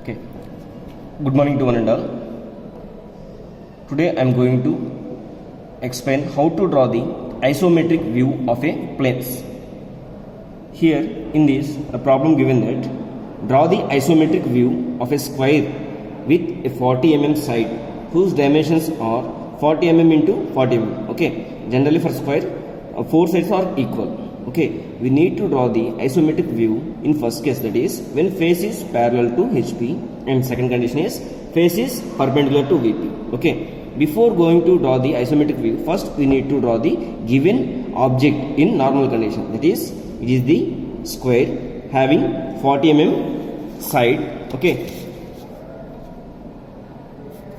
Okay. Good morning to one and all. Today I am going to explain how to draw the isometric view of a plane. Here in this a problem given that draw the isometric view of a square with a 40 mm side whose dimensions are 40 mm into 40 mm. Okay. Generally for square four sides are equal. Okay, we need to draw the isometric view in first case, that is when face is parallel to HP, and second condition is face is perpendicular to VP. Okay, before going to draw the isometric view, first we need to draw the given object in normal condition, that is it is the square having 40 mm side. Okay,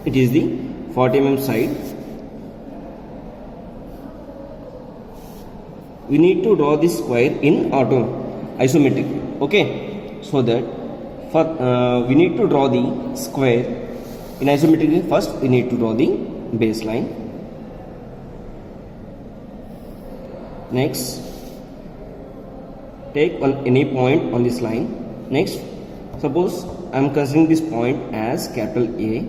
it is the 40 mm side. We need to draw this square in isometric. Okay, so that for we need to draw the square in isometric. First we need to draw the baseline. Next, take any point on this line. Next, suppose I am considering this point as capital A.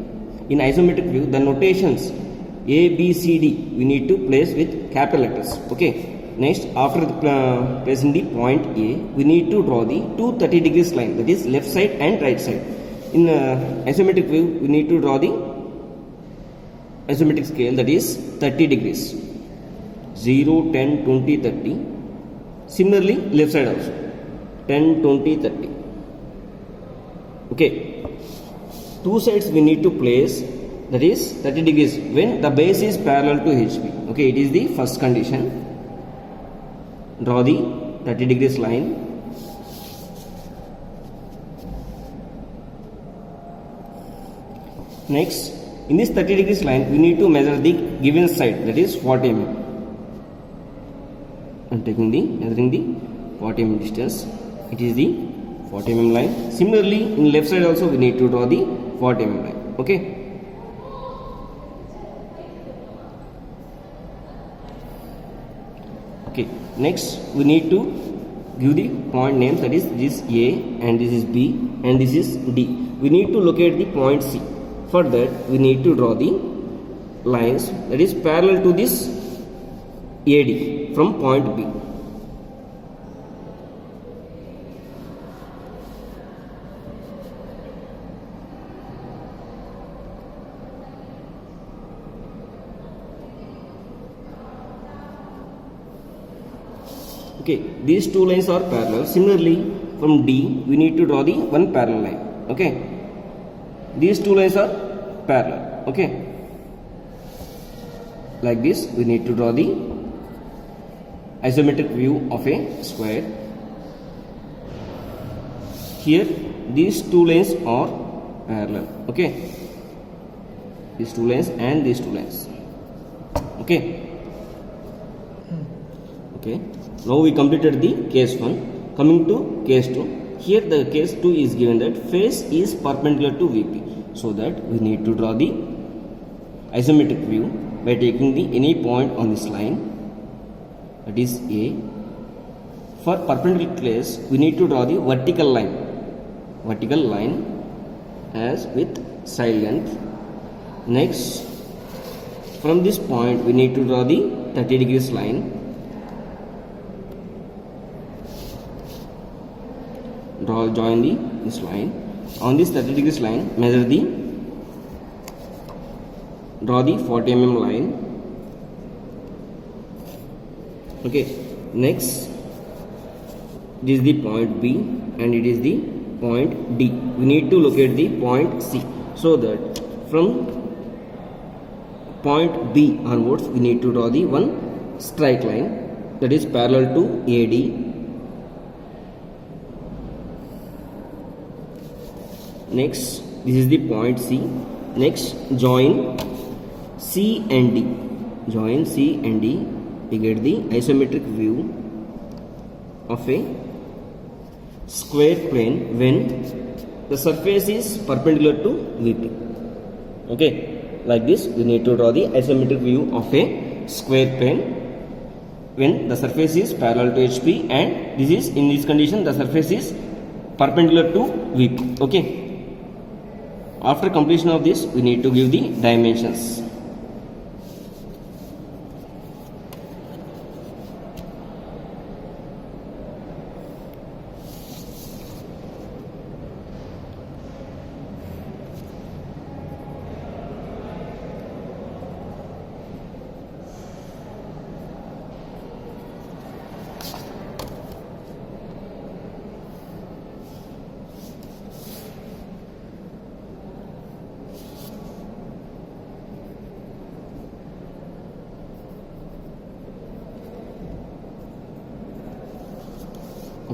In isometric view, the notations A, B, C, D we need to place with capital letters. Okay. Next, after placing the point A, we need to draw the two 30 degrees line, that is left side and right side. In isometric view, we need to draw the isometric scale, that is 30 degrees. 0, 10, 20, 30. Similarly, left side also 10, 20, 30. Okay. Two sides we need to place, that is 30 degrees when the base is parallel to HP. Okay, it is the first condition. Draw the 30 degrees line. Next, in this 30 degrees line, we need to measure the given side, that is 40 mm. I am measuring the 40 mm distance. It is the 40 mm line. Similarly, in left side also we need to draw the 40 mm line. Okay. Okay, next we need to give the point names, that is this A and this is B and this is D. We need to locate the point C. For that we need to draw the lines that is parallel to this AD from point B. Okay, these two lines are parallel. Similarly, from D we need to draw the one parallel line. Okay, these two lines are parallel. Okay, like this we need to draw the isometric view of a square. Here these two lines are parallel. Okay, these two lines and these two lines. Okay. Okay. Now we completed the case 1. Coming to case 2. Here the case 2 is given that face is perpendicular to VP. So that we need to draw the isometric view by taking the any point on this line, that is A. For perpendicular place we need to draw the vertical line. Vertical line as with side length. Next, from this point we need to draw the 30 degrees line. Join this line. On this 30 degrees line, draw the 40 mm line. Okay. Next, this is the point B and it is the point D. We need to locate the point C. So that from point B onwards, we need to draw the one straight line that is parallel to AD. Next, this is the point C. Next, join C and D. Join C and D. We get the isometric view of a square plane when the surface is perpendicular to VP. Okay, like this we need to draw the isometric view of a square plane when the surface is parallel to HP, and this is in this condition the surface is perpendicular to VP. Okay. after completion of this, we need to give the dimensions.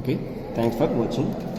Okay, thanks for watching.